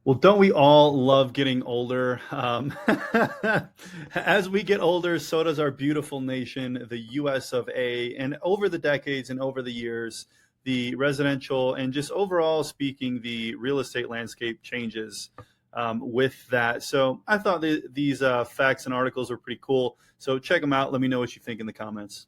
Well, don't we all love getting older? As we get older, so does our beautiful nation, the US of A. And over the decades and over the years, the residential and just overall speaking, the real estate landscape changes with that. So I thought these facts and articles were pretty cool. So check them out. Let me know what you think in the comments.